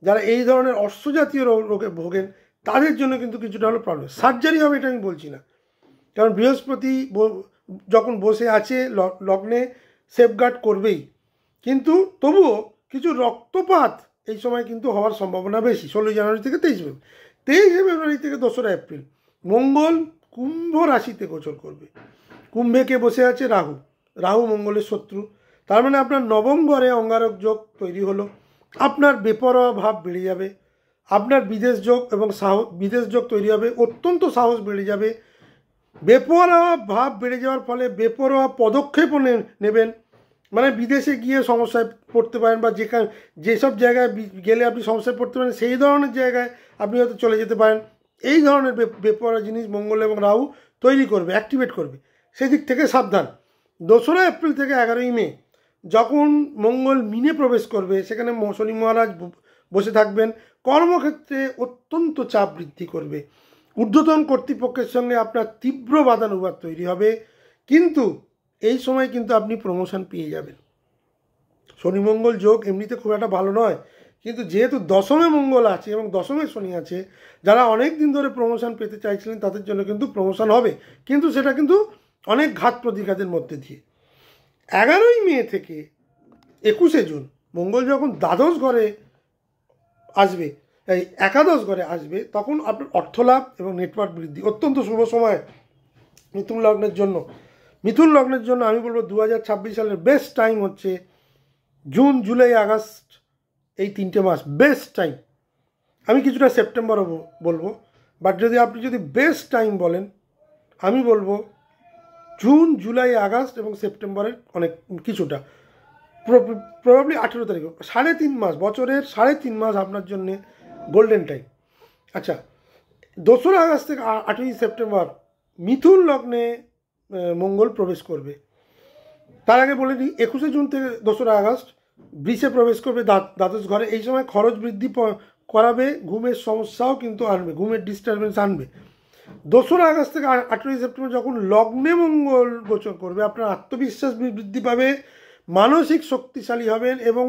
যারা এই ধরনের অশ্বজাতীয় রোগে ভোগেন তাদের জন্য কিন্তু কিছুটা হলেও প্রবলেম। সার্জারি হবে এটা আমি বলছি না, কারণ বৃহস্পতি যখন বসে আছে লগ্নে সেফগার্ড করবেই, কিন্তু তবুও কিছু রক্তপাত এই সময় কিন্তু হওয়ার সম্ভাবনা বেশি 16 জানুয়ারি থেকে 23 ফেব্রুয়ারি। 23 ফেব্রুয়ারি থেকে 2রা এপ্রিল মঙ্গল কুম্ভ রাশিতে গোচর করবে। কুম্ভে কে বসে আছে? রাহু। রাহু মঙ্গলের শত্রু। তার মানে আপনার নবম ঘরে অঙ্গারক যোগ তৈরি হলো। আপনার বেপরোয়া ভাব বেড়ে যাবে, আপনার বিদেশ যোগ এবং বিদেশ যোগ তৈরি হবে, অত্যন্ত সাহস বেড়ে যাবে। বেপরোয়া ভাব বেড়ে যাওয়ার ফলে বেপরোয়া পদক্ষেপও নেবেন, মানে বিদেশে গিয়ে সমস্যায় পড়তে পারেন, বা যেসব জায়গায় গেলে আপনি সমস্যায় পড়তে পারেন সেই ধরনের জায়গায় আপনি হয়তো চলে যেতে পারেন। এই ধরনের বেপরোয়া জিনিস মঙ্গল এবং রাহু তৈরি করবে, অ্যাক্টিভেট করবে। সেদিক থেকে সাবধান। 2রা এপ্রিল থেকে 11ই মে যখন মঙ্গল মিনে প্রবেশ করবে, সেখানে শনি মহারাজ বসে থাকবেন। কর্মক্ষেত্রে অত্যন্ত চাপ বৃদ্ধি করবে। ঊর্ধ্বতন কর্তৃপক্ষের সঙ্গে আপনার তীব্র বাদানুবাদ তৈরি হবে, কিন্তু এই সময় কিন্তু আপনি প্রমোশন পেয়ে যাবেন। শনি মঙ্গল যোগ এমনিতে খুব একটা ভালো নয়, কিন্তু যেহেতু দশমে মঙ্গল আছে এবং দশমে শনি আছে, যারা অনেক দিন ধরে প্রমোশন পেতে চাইছিলেন তাদের জন্য কিন্তু প্রমোশন হবে, কিন্তু সেটা কিন্তু অনেক ঘাত প্রতিঘাতের মধ্যে দিয়ে। 11ই মে থেকে 21শে জুন মঙ্গল যখন দ্বাদশ ঘরে আসবে, এই একাদশ ঘরে আসবে, তখন আপনার অর্থলাভ এবং নেটওয়ার্ক বৃদ্ধি। অত্যন্ত শুভ সময় মিথুন লগ্নের জন্য। মিথুন লগ্নের জন্য আমি বলবো 2026 সালের বেস্ট টাইম হচ্ছে জুন, জুলাই, আগস্ট, এই 3টে মাস বেস্ট টাইম। আমি কিছুটা সেপ্টেম্বরও বলবো, বাট আপনি যদি বেস্ট টাইম বলেন আমি বলবো জুন, জুলাই, আগস্ট এবং সেপ্টেম্বরের অনেক কিছুটা। প্রবাবলি 18 তারিখ, 3.5 মাস, বছরের 3.5 মাস আপনার জন্য গোল্ডেন টাইম। আচ্ছা, 2রা আগস্ট থেকে 8ই সেপ্টেম্বর মিথুন লগ্নে মঙ্গল প্রবেশ করবে। তার আগে বলে দিই, 21শে জুন থেকে 2রা আগস্ট বৃষে প্রবেশ করবে দ্বাদশ ঘরে। এই সময় খরচ বৃদ্ধি করাবে, ঘুমের সমস্যাও কিন্তু আনবে, ঘুমের ডিস্টারবেন্স আনবে। 2রা আগস্ট থেকে 18ই সেপ্টেম্বর যখন লগ্নে মঙ্গল গোচর করবে, আপনার আত্মবিশ্বাস বৃদ্ধি পাবে, মানসিক শক্তিশালী হবেন এবং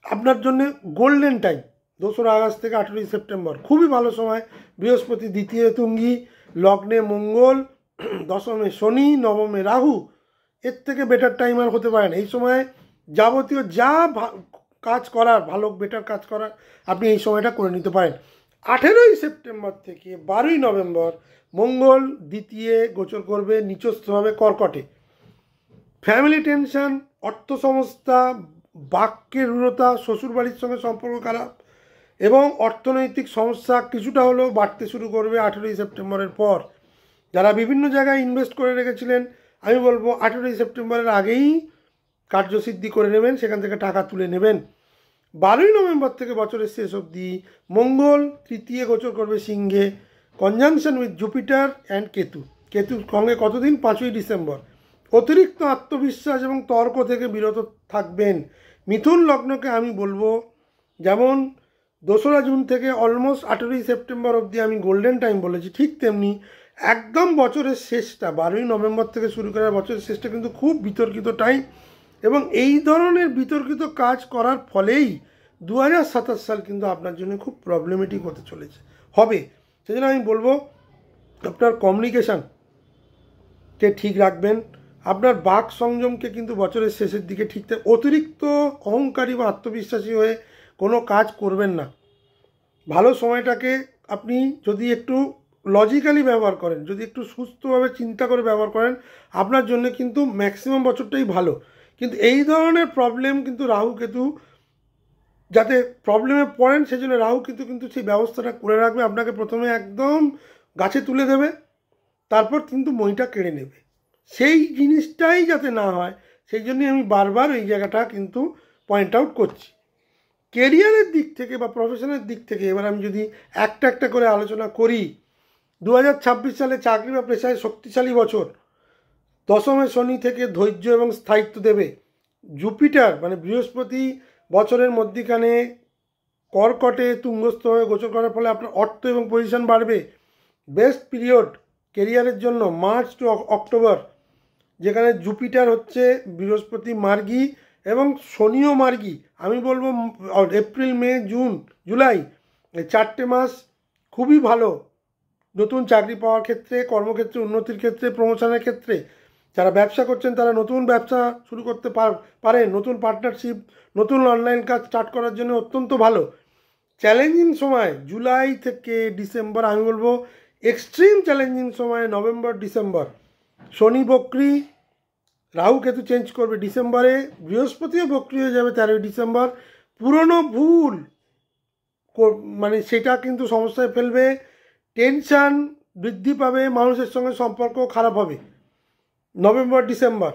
আপনার জন্য গোল্ডেন টাইম। 2রা আগস্ট থেকে 18ই সেপ্টেম্বর খুবই ভালো সময়। বৃহস্পতি দ্বিতীয় তুঙ্গি, লগ্নে মঙ্গল, দশমে শনি, নবমে রাহু, এর থেকে বেটার টাইম আর হতে পারে না। এই সময় যাবতীয় যা কাজ করার, ভালো বেটার কাজ করার, আপনি এই সময়টা করে নিতে পারেন। 18ই সেপ্টেম্বর থেকে 12ই নভেম্বর মঙ্গল দ্বিতীয় গোচর করবে, নিচস্থ হবে কর্কটে। ফ্যামিলি টেনশন, অর্থ সমস্যা, বাক্যের রূঢ়তা, শ্বশুরবাড়ির সঙ্গে সম্পর্ক খারাপ এবং অর্থনৈতিক সমস্যা কিছুটা হলেও বাড়তে শুরু করবে 18ই সেপ্টেম্বরের পর। যারা বিভিন্ন জায়গায় ইনভেস্ট করে রেখেছিলেন, আমি বলবো 18ই সেপ্টেম্বরের আগেই কার্যসিদ্ধি করে নেবেন, সেখান থেকে টাকা তুলে নেবেন। 12ই নভেম্বর থেকে বছরের শেষ অবধি মঙ্গল তৃতীয় গোচর করবে সিংহে, conjunction with Jupiter and Ketu. কেতুর সঙ্গে কতদিন? 5ই ডিসেম্বর। অতিরিক্ত আত্মবিশ্বাস এবং তর্ক থেকে বিরত থাকবেন। মিথুন লগ্নকে আমি বলবো, যেমন 2রা জুন থেকে অলমোস্ট 18ই সেপ্টেম্বর অবধি আমি গোল্ডেন টাইম বলেছি, ঠিক তেমনি একদম বছরের শেষটা 12ই নভেম্বর থেকে শুরু করে বছরের শেষটা কিন্তু খুব বিতর্কিত টাইম। এবং এই ধরনের বিতর্কিত কাজ করার ফলেই 2027 সাল কিন্তু আপনার জন্য খুব প্রবলেমেটিক হতে চলেছে, হবে। সেজন্য আমি বলবো আপনার কমিউনিকেশানকে ঠিক রাখবেন, আপনার বাক সংযমকে কিন্তু বছরের শেষের দিকে ঠিক অতিরিক্ত অহংকারী বা আত্মবিশ্বাসী হয়ে কোনো কাজ করবেন না। ভালো সময়টাকে আপনি যদি একটু লজিক্যালি ব্যবহার করেন, যদি একটু সুস্থভাবে চিন্তা করে ব্যবহার করেন, আপনার জন্য কিন্তু ম্যাক্সিমাম বছরটাই ভালো। কিন্তু এই ধরনের প্রবলেম কিন্তু রাহু কেতু যাতে প্রবলেমে পড়েন, সেজন্য রাহু কিন্তু সেই ব্যবস্থাটা করে রাখবে। আপনাকে প্রথমে একদম গাছে তুলে দেবে, তারপর কিন্তু মইটা কেড়ে নেবে। সেই জিনিসটাই যাতে না হয়, সেই জন্যই আমি বারবার এই জায়গাটা কিন্তু পয়েন্ট আউট করছি। কেরিয়ারের দিক থেকে বা প্রফেশনের দিক থেকে এবার আমি যদি একটা একটা করে আলোচনা করি, 2026 সালে চাকরি বা পেশায় শক্তিশালী বছর। দশমে শনি থেকে ধৈর্য এবং স্থায়িত্ব দেবে। জুপিটার মানে বৃহস্পতি বছরের মধ্যিখানে কর্কটে তুঙ্গস্থ হয়ে গোচর করার ফলে আপনার অর্থ এবং পজিশন বাড়বে। বেস্ট পিরিয়ড কেরিয়ারের জন্য মার্চ টু অক্টোবর, যেখানে জুপিটার হচ্ছে বৃহস্পতি মার্গী এবং শনিও মার্গী। আমি বলবো এপ্রিল, মে, জুন, জুলাই, এই 4টে মাস খুবই ভালো নতুন চাকরি পাওয়ার ক্ষেত্রে, কর্মক্ষেত্রে উন্নতির ক্ষেত্রে, প্রমোশনের ক্ষেত্রে। যারা ব্যবসা করছেন তারা নতুন ব্যবসা শুরু করতে পারেন, নতুন পার্টনারশিপ, নতুন অনলাইন কাজ স্টার্ট করার জন্য অত্যন্ত ভালো। চ্যালেঞ্জিং সময় জুলাই থেকে ডিসেম্বর, আমি বলবো এক্সট্রিম চ্যালেঞ্জিং সময় নভেম্বর, ডিসেম্বর। শনি বক্রি, রাহু কেতু চেঞ্জ করবে ডিসেম্বরে, বৃহস্পতিও বক্রি হয়ে যাবে 13ই ডিসেম্বর। পুরনো ভুল মানে সেটা কিন্তু সমস্যায় ফেলবে, টেনশান বৃদ্ধি পাবে, মানুষের সঙ্গে সম্পর্ক খারাপ হবে। November, December.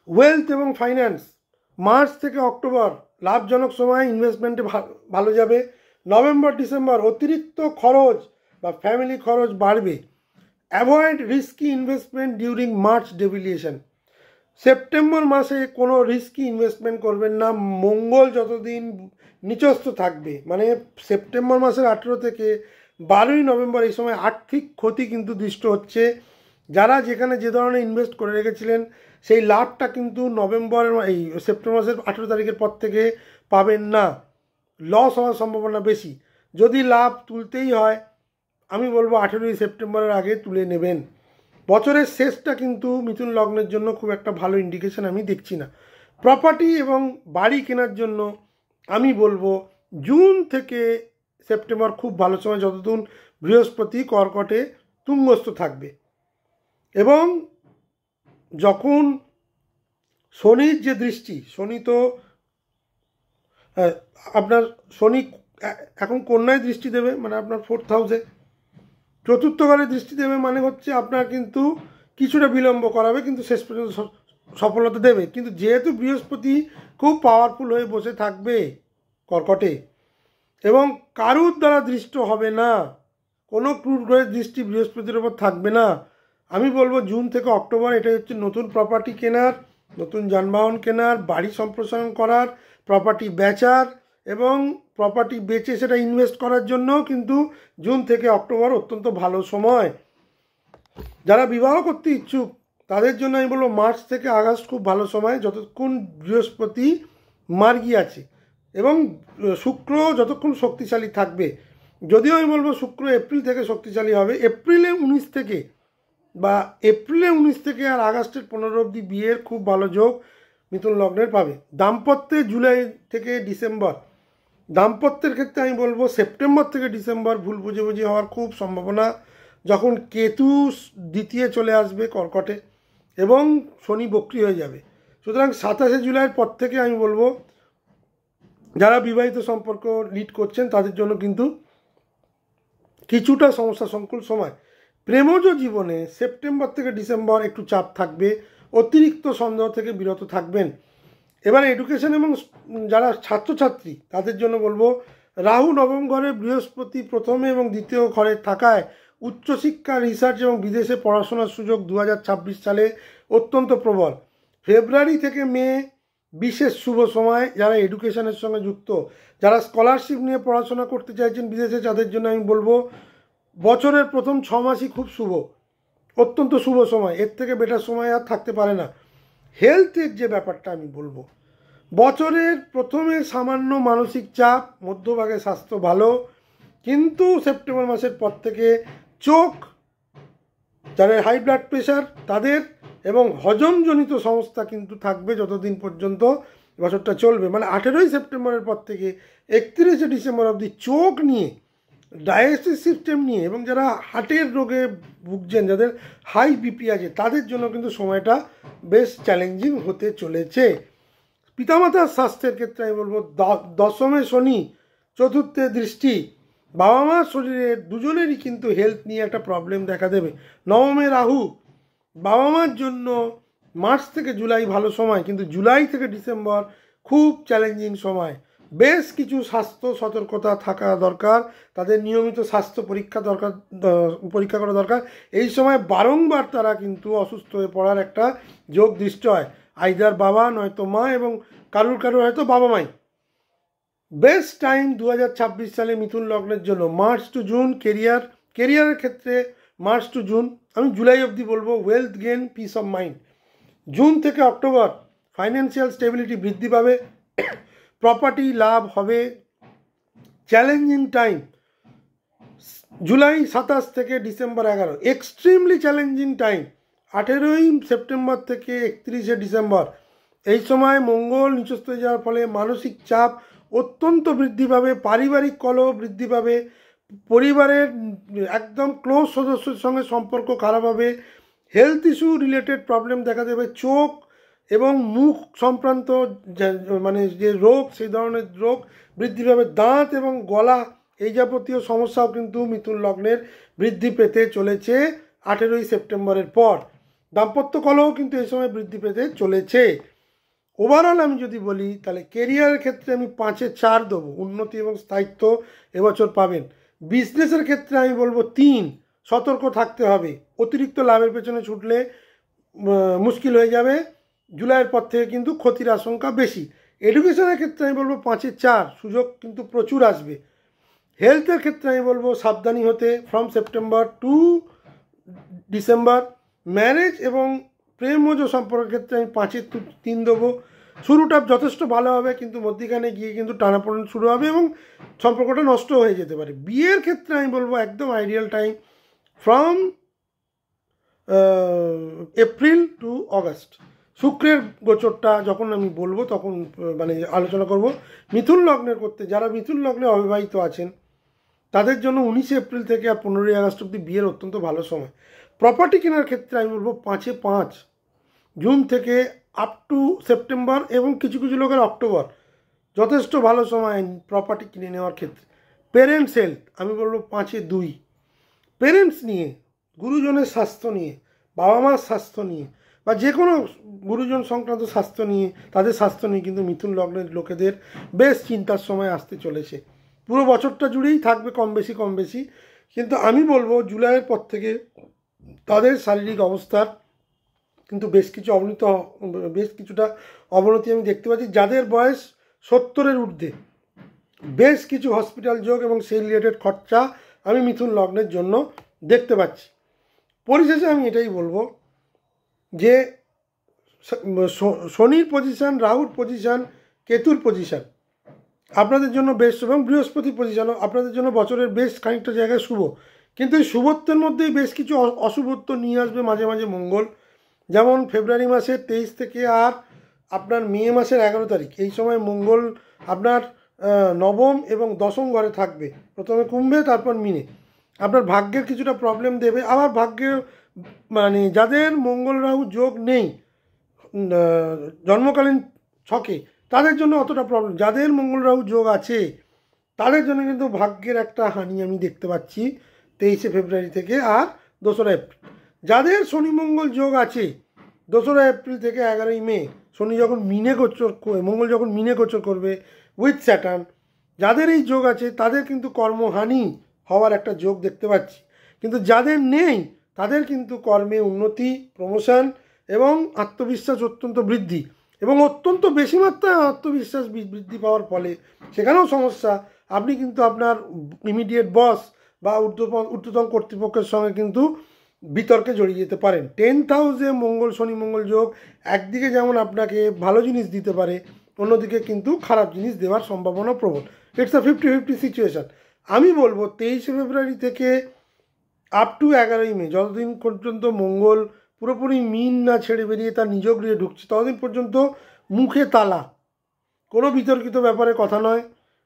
ওয়েলথ এবং ফাইন্যান্স মার্চ থেকে অক্টোবর লাভজনক সময়, ইনভেস্টমেন্টে ভালো যাবে। নভেম্বর, ডিসেম্বর অতিরিক্ত খরচ বা ফ্যামিলি খরচ বাড়বে। Avoid risky investment during March debilitation. September মাসে কোনো রিস্কি ইনভেস্টমেন্ট করবেন না, মঙ্গল যতদিন নিচস্থ থাকবে। মানে সেপ্টেম্বর মাসের 18 থেকে 12ই নভেম্বর এই সময় আর্থিক ক্ষতি কিন্তু দৃষ্ট হচ্ছে। যারা যেখানে যে ধরনের ইনভেস্ট করে রেখেছিলেন সেই লাভটা কিন্তু এই সেপ্টেম্বর মাসের 18 তারিখের পর থেকে পাবেন না, লস হওয়ার সম্ভাবনা বেশি। যদি লাভ তুলতেই হয় আমি বলবো 18ই সেপ্টেম্বরের আগে তুলে নেবেন। বছরের শেষটা কিন্তু মিথুন লগ্নের জন্য খুব একটা ভালো ইন্ডিকেশন আমি দেখছি না। প্রপার্টি এবং বাড়ি কেনার জন্য আমি বলবো জুন থেকে সেপ্টেম্বর খুব ভালো সময়, যতদিন বৃহস্পতি কর্কটে তুঙ্গস্থ থাকবে। এবং যখন শনির যে দৃষ্টি, শনি তো আপনার শনি এখন কন্যায় দৃষ্টি দেবে, মানে আপনার 4th হাউসে চতুর্থ ঘরে দৃষ্টি দেবে, মানে হচ্ছে আপনার কিন্তু কিছুটা বিলম্ব করাবে, কিন্তু শেষ পর্যন্ত সফলতা দেবে। কিন্তু যেহেতু বৃহস্পতি খুব পাওয়ারফুল হয়ে বসে থাকবে কর্কটে এবং কারুর দ্বারা দৃষ্ট হবে না, কোনো ক্রুর গ্রহের দৃষ্টি বৃহস্পতির ওপর থাকবে না, আমি বলবো জুন থেকে অক্টোবর এটা হচ্ছে নতুন প্রপার্টি কেনার, নতুন যানবাহন কেনার, বাড়ি সম্প্রসারণ করার, প্রপার্টি বেচার এবং প্রপার্টি বেচে সেটা ইনভেস্ট করার জন্য কিন্তু জুন থেকে অক্টোবর অত্যন্ত ভালো সময়। যারা বিবাহ করতে ইচ্ছুক তাদের জন্য আমি বলবো মার্চ থেকে আগস্ট খুব ভালো সময়, যতক্ষণ বৃহস্পতি মার্গী আছে এবং শুক্র যতক্ষণ শক্তিশালী থাকবে। যদিও আমি বলবো শুক্র এপ্রিল থেকে শক্তিশালী হবে, এপ্রিলে 19 থেকে আর আগস্টের 15 অবধি বিয়ের খুব ভালো যোগ মিথুন লগ্নের পাবে। দাম্পত্যে জুলাই থেকে ডিসেম্বর, দাম্পত্যের ক্ষেত্রে আমি বলবো সেপ্টেম্বর থেকে ডিসেম্বর ভুল বুঝাবুঝি হওয়ার খুব সম্ভাবনা, যখন কেতু দ্বিতীয় চলে আসবে কর্কটে এবং শনি বক্রী হয়ে যাবে। সুতরাং 27শে জুলাইয়ের পর থেকে আমি বলবো যারা বিবাহিত সম্পর্ক লিড করছেন তাদের জন্য কিন্তু কিছুটা সমস্যা সংকুল সময়। প্রেমজ জীবনে সেপ্টেম্বর থেকে ডিসেম্বর একটু চাপ থাকবে, অতিরিক্ত সন্দেহ থেকে বিরত থাকবেন। এবার এডুকেশন এবং যারা ছাত্রছাত্রী তাদের জন্য বলবো রাহু নবম ঘরে, বৃহস্পতি প্রথমে এবং দ্বিতীয় ঘরে থাকায় উচ্চশিক্ষা, রিসার্চ এবং বিদেশে পড়াশোনার সুযোগ 2026 সালে অত্যন্ত প্রবল। ফেব্রুয়ারি থেকে মে বিশেষ শুভ সময় যারা এডুকেশনের সঙ্গে যুক্ত, যারা স্কলারশিপ নিয়ে পড়াশোনা করতে চাইছেন বিদেশে, তাদের জন্য আমি বলবো বছরের প্রথম 6 মাসই খুব শুভ, অত্যন্ত শুভ সময়, এর থেকে বেটার সময় আর থাকতে পারে না। হেলথের যে ব্যাপারটা আমি বলবো, বছরের প্রথমে সামান্য মানসিক চাপ, মধ্যভাগে স্বাস্থ্য ভালো, কিন্তু সেপ্টেম্বর মাসের পর থেকে চোখ, যারা হাই ব্লাড প্রেশার তাদের এবং হজমজনিত সমস্যা কিন্তু থাকবে যতদিন পর্যন্ত বছরটা চলবে। মানে 18ই সেপ্টেম্বরের পর থেকে 31শে ডিসেম্বর অবধি চোখ নিয়ে, ডায়াবেটিস সিস্টেম নিয়ে এবং যারা হার্টের রোগে ভুগছেন, যাদের হাই বিপি আছে, তাদের জন্য কিন্তু সময়টা বেশ চ্যালেঞ্জিং হতে চলেছে। পিতামাতার স্বাস্থ্যের ক্ষেত্রে আমি বলবো দশমে শনি, চতুর্থে দৃষ্টি, বাবা মার শরীরে দুজনেরই কিন্তু হেলথ নিয়ে একটা প্রবলেম দেখা দেবে। নবমে রাহু, বাবা মার জন্য মার্চ থেকে জুলাই ভালো সময়, কিন্তু জুলাই থেকে ডিসেম্বর খুব চ্যালেঞ্জিং সময়। বেশ কিছু স্বাস্থ্য সতর্কতা থাকা দরকার, তাদের নিয়মিত স্বাস্থ্য পরীক্ষা করা দরকার। এই সময় বারংবার তারা কিন্তু অসুস্থ হয়ে পড়ার একটা যোগ দৃষ্ট হয়, আইদার বাবা নয়তো মা এবং কারুর হয়তো বাবা মাই। বেস্ট টাইম 2026 সালে মিথুন লগ্নের জন্য মার্চ টু জুন। কেরিয়ারের ক্ষেত্রে মার্চ টু জুন, আমি জুলাই অবধি বলবো wealth gain, piece of mind. June থেকে অক্টোবর ফাইন্যান্সিয়াল স্টেবিলিটি বৃদ্ধি পাবে, প্রপার্টি লাভ হবে, চ্যালেঞ্জিং টাইম। জুলাই 27 থেকে ডিসেম্বর 11 এক্সট্রিমলি চ্যালেঞ্জিং টাইম। 18ই সেপ্টেম্বর থেকে 31শে ডিসেম্বর, এই সময় মঙ্গল নিচস্থ হয়ে যাওয়ার ফলে মানসিক চাপ অত্যন্ত বৃদ্ধি পাবে, পারিবারিক কলহ বৃদ্ধি পাবে, পরিবারের একদম ক্লোজ সদস্যের সঙ্গে সম্পর্ক খারাপ হবে, হেলথ ইস্যু রিলেটেড প্রবলেম দেখা দেবে, চোখ এবং মুখ সংক্রান্ত মানে যে রোগ, সেই ধরনের রোগ বৃদ্ধি পাবে, দাঁত এবং গলা এই যাবতীয় সমস্যাও কিন্তু মিথুন লগ্নের বৃদ্ধি পেতে চলেছে 18ই সেপ্টেম্বরের পর। দাম্পত্য কলহ কিন্তু এই সময় বৃদ্ধি পেতে চলেছে। ওভারঅল আমি যদি বলি তাহলে কেরিয়ারের ক্ষেত্রে আমি 5-এ 4 দেবো, উন্নতি এবং স্থায়িত্ব এবছর পাবেন। বিজনেসের ক্ষেত্রে আমি বলবো 3, সতর্ক থাকতে হবে, অতিরিক্ত লাভের পেছনে ছুটলে মুশকিল হয়ে যাবে, জুলাইয়ের পর থেকে কিন্তু ক্ষতির আশঙ্কা বেশি। এডুকেশনের ক্ষেত্রে আমি বলবো 5-এ 4, সুযোগ কিন্তু প্রচুর আসবে। হেলথের ক্ষেত্রে আমি বলবো সাবধানী হতে from September to December. Marriage এবং প্রেমজ সম্পর্কের ক্ষেত্রে আমি 5-এ 3 দেবো। শুরুটা যথেষ্ট ভালো হবে, কিন্তু মধ্যিখানে গিয়ে কিন্তু টানাপোড়েন শুরু হবে এবং সম্পর্কটা নষ্ট হয়ে যেতে পারে। বিয়ের ক্ষেত্রে আমি বলবো একদম ideal time from April to August. শুক্রের গোচরটা যখন আমি বলবো তখন মানে আলোচনা করব। মিথুন লগ্নের করতে যারা মিথুন লগ্নে অবিবাহিত আছেন তাদের জন্য 19শে এপ্রিল থেকে আর 15ই আগস্ট অব্দি বিয়ের অত্যন্ত ভালো সময়। প্রপার্টি কেনার ক্ষেত্রে আমি বলবো 5-এ 5, জুন থেকে আপ টু সেপ্টেম্বর এবং কিছু লোকের অক্টোবর যথেষ্ট ভালো সময় প্রপার্টি কিনে নেওয়ার ক্ষেত্রে। পেরেন্টস হেলথ আমি বলবো 5-এ 2, পেরেন্টস নিয়ে, গুরুজনের স্বাস্থ্য নিয়ে, বাবা মার স্বাস্থ্য নিয়ে, বা যে কোনো গুরুজন সংক্রান্ত স্বাস্থ্য নিয়ে, তাদের স্বাস্থ্য নিয়ে কিন্তু মিথুন লগ্নের লোকেদের বেশ চিন্তার সময় আসতে চলেছে। পুরো বছরটা জুড়েই থাকবে কম বেশি, কিন্তু আমি বলবো জুলাইয়ের পর থেকে তাদের শারীরিক অবস্থার কিন্তু বেশ কিছুটা অবনতি আমি দেখতে পাচ্ছি। যাদের বয়স 70-এর ঊর্ধ্বে বেশ কিছু হসপিটাল যোগ এবং সেই রিলেটেড খরচা আমি মিথুন লগ্নের জন্য দেখতে পাচ্ছি। পরিশেষে আমি এটাই বলবো যে শনির পজিশান, রাহুর পজিশান, কেতুর পজিশান আপনাদের জন্য বেশ শুভ, এবং বৃহস্পতির পজিশানও আপনাদের জন্য বছরের বেশ খানিকটা জায়গায় শুভ। কিন্তু এই শুভত্বের মধ্যেই বেশ কিছু অশুভত্ব নিয়ে আসবে মাঝে মাঝে মঙ্গল। যেমন ফেব্রুয়ারি মাসের 23 থেকে আর আপনার মে মাসের 11 তারিখ, এই সময় মঙ্গল আপনার নবম এবং দশম ঘরে থাকবে। প্রথমে কুম্ভে, তারপর মিনে। আপনার ভাগ্যের কিছুটা প্রবলেম দেবে। আবার ভাগ্যের মানে যাদের মঙ্গল রাহু যোগ নেই জন্মকালীন ছকে, তাদের জন্য অতটা প্রবলেম। যাদের মঙ্গল রাহু যোগ আছে তাদের জন্য কিন্তু ভাগ্যের একটা হানি আমি দেখতে পাচ্ছি 23শে ফেব্রুয়ারি থেকে আর 2রা এপ্রিল। যাদের শনি মঙ্গল যোগ আছে 2রা এপ্রিল থেকে 11ই মে, শনি যখন মঙ্গল যখন মিনে গোচর করবে উইথ স্যাটার্ন, যাদের এই যোগ আছে তাদের কিন্তু কর্মহানি হওয়ার একটা যোগ দেখতে পাচ্ছি। কিন্তু যাদের নেই তাদের কিন্তু কর্মে উন্নতি, প্রমোশন এবং আত্মবিশ্বাস অত্যন্ত বৃদ্ধি, এবং অত্যন্ত বেশি মাত্রায় আত্মবিশ্বাস বৃদ্ধি পাওয়ার ফলে সেখানেও সমস্যা। আপনি কিন্তু আপনার ইমিডিয়েট বস বা ঊর্ধ্বতন কর্তৃপক্ষের সঙ্গে কিন্তু বিতর্কে জড়িয়ে যেতে পারেন। 10th হাউসে শনি মঙ্গল যোগ একদিকে যেমন আপনাকে ভালো জিনিস দিতে পারে, অন্যদিকে কিন্তু খারাপ জিনিস দেওয়ার সম্ভাবনা প্রবল। It's a 50-50 situation. আমি বলবো 23শে ফেব্রুয়ারি থেকে আপ টু 11ই মে, যতদিন পর্যন্ত মঙ্গল পুরোপুরি মিন না ছেড়ে বেরিয়ে তার নিজ গৃহে ঢুকছে, ততদিন পর্যন্ত মুখে তালা, কোনো বিতর্কিত ব্যাপারে কথা নয়,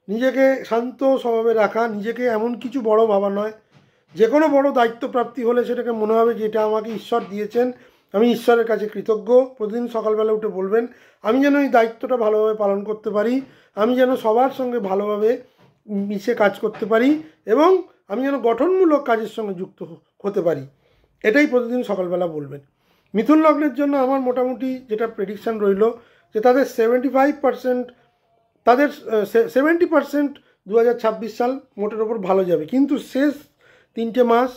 নিজেকে শান্ত স্বভাবে রাখা, নিজেকে এমন কিছু বড় ভাবা নয়। যে কোনো বড় দায়িত্বপ্রাপ্তি হলে সেটাকে মনে হবে যে এটা আমাকে ঈশ্বর দিয়েছেন, আমি ঈশ্বরের কাছে কৃতজ্ঞ। প্রতিদিন সকালবেলা উঠে বলবেন আমি যেন এই দায়িত্বটা ভালোভাবে পালন করতে পারি, আমি যেন সবার সঙ্গে ভালোভাবে মিশে কাজ করতে পারি, এবং আমি যেন গঠনমূলক কাজের সঙ্গে যুক্ত হতে পারি, এটাই প্রতিদিন সকালবেলা বলবেন। মিথুন লগ্নের জন্য আমার মোটামুটি যেটা প্রেডিকশান রইল যে তাদের 75%, তাদের 70% 2026 সাল মোটের ওপর ভালো যাবে। কিন্তু শেষ 3টে মাস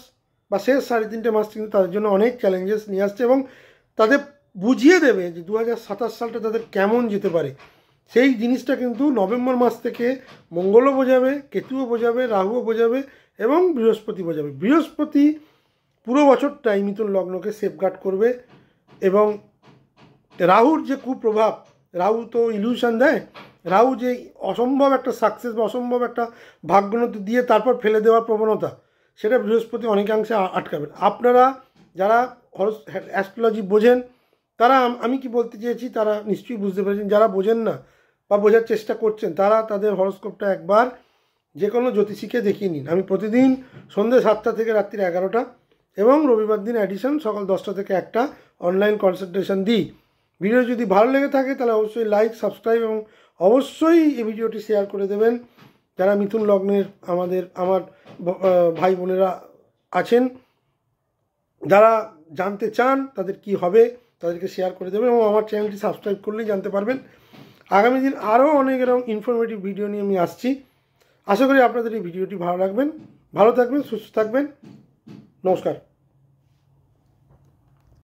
বা শেষ 3.5 মাস কিন্তু তাদের জন্য অনেক চ্যালেঞ্জেস নিয়ে আসছে, এবং তাদের বুঝিয়ে দেবে যে 2027 সালটা তাদের কেমন যেতে পারে। সেই জিনিসটা কিন্তু নভেম্বর মাস থেকে মঙ্গলও বোঝাবে, কেতুও বোঝাবে, রাহুও বোঝাবে এবং বৃহস্পতি বোঝাবে। বৃহস্পতি পুরো বছরটাই মিথুন লগ্নকে সেফগার্ড করবে, এবং রাহুর যে কুপ্রভাব, রাহু তো ইলিউশন দেয়, রাহু যে অসম্ভব একটা সাকসেস বা অসম্ভব একটা ভাগ্যোন্নতি দিয়ে তারপর ফেলে দেওয়ার প্রবণতা, সেটা বৃহস্পতি অনেকাংশে আটকাবেন। আপনারা যারা অ্যাস্ট্রোলজি বোঝেন তারা, আমি কি বলতে চেয়েছি তারা নিশ্চয়ই বুঝতে পেরেছেন। যারা বোঝেন না বা বোঝার চেষ্টা করছেন তারা তাদের হরোস্কোপটা একবার যে কোনো জ্যোতিষীকে দেখিয়ে নিন। আমি প্রতিদিন সন্ধ্যে 7টা থেকে রাত্রি 11টা এবং রবিবার দিন অ্যাডিশন সকাল 10টা থেকে 1টা অনলাইন কনসালটেশন দিই। ভিডিও যদি ভালো লেগে থাকে তাহলে অবশ্যই লাইক, সাবস্ক্রাইব এবং অবশ্যই এই ভিডিওটি শেয়ার করে দেবেন। যারা মিথুন লগ্নের আমার ভাই বোনেরা আছেন, যারা জানতে চান তাদের কি হবে, তাদেরকে শেয়ার করে দেবেন, এবং আমার চ্যানেলটি সাবস্ক্রাইব করলেই জানতে পারবেন। আগামী দিন আরও অনেক এরকম ইনফরমেটিভ ভিডিও নিয়ে আমি আসছি। আশা করি আপনাদের এই ভিডিওটি ভালো থাকবেন, সুস্থ থাকবেন। নমস্কার।